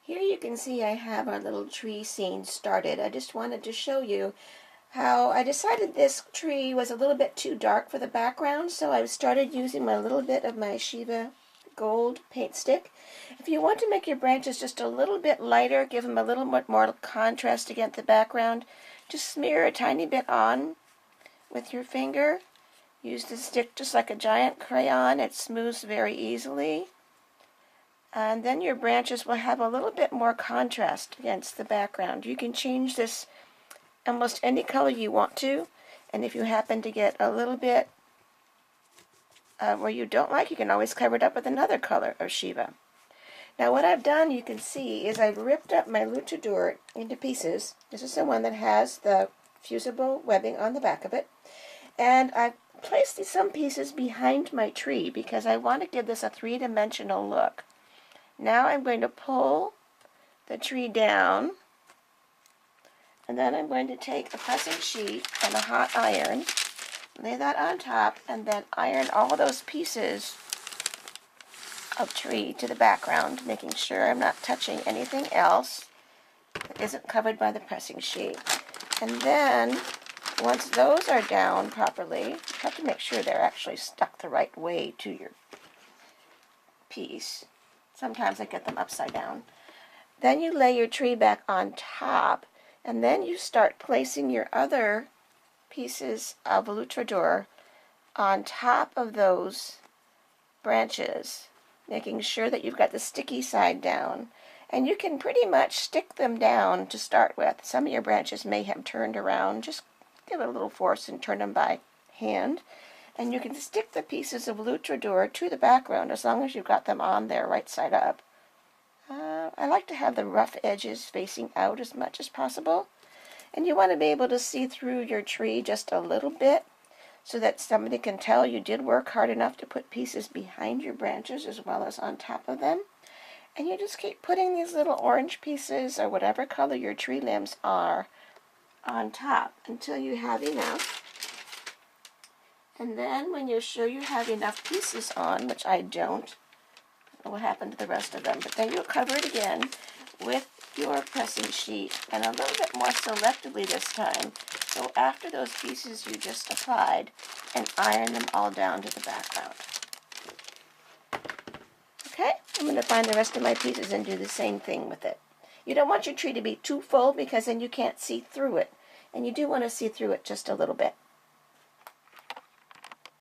Here you can see I have our little tree scene started. I just wanted to show you how I decided this tree was a little bit too dark for the background, so I started using my little bit of my Shiva gold paint stick. If you want to make your branches just a little bit lighter, give them a little bit more contrast against the background, just smear a tiny bit on with your finger. Use the stick just like a giant crayon. It smooths very easily. And then your branches will have a little bit more contrast against the background. You can change this almost any color you want to, and if you happen to get a little bit where you don't like, you can always cover it up with another color of Shiva. Now what I've done, you can see, is I've ripped up my Lutradur into pieces. This is the one that has the fusible webbing on the back of it, and I've placed some pieces behind my tree because I want to give this a three-dimensional look. Now I'm going to pull the tree down, and then I'm going to take a pressing sheet and a hot iron, lay that on top, and then iron all those pieces of tree to the background, making sure I'm not touching anything else that isn't covered by the pressing sheet. And then, once those are down properly, you have to make sure they're actually stuck the right way to your piece. Sometimes I get them upside down. Then you lay your tree back on top, and then you start placing your other pieces of Lutradur on top of those branches, making sure that you've got the sticky side down. And you can pretty much stick them down to start with. Some of your branches may have turned around. Just give it a little force and turn them by hand. And you can stick the pieces of Lutradur to the background as long as you've got them on there right side up. I like to have the rough edges facing out as much as possible. And you want to be able to see through your tree just a little bit so that somebody can tell you did work hard enough to put pieces behind your branches as well as on top of them. And you just keep putting these little orange pieces or whatever color your tree limbs are on top until you have enough. And then when you're sure you have enough pieces on, which I don't know what happened to the rest of them, but then you'll cover it again with your pressing sheet, and a little bit more selectively this time. So after those pieces you just applied, and iron them all down to the background. Okay, I'm going to find the rest of my pieces and do the same thing with it. You don't want your tree to be too full because then you can't see through it, and you do want to see through it just a little bit.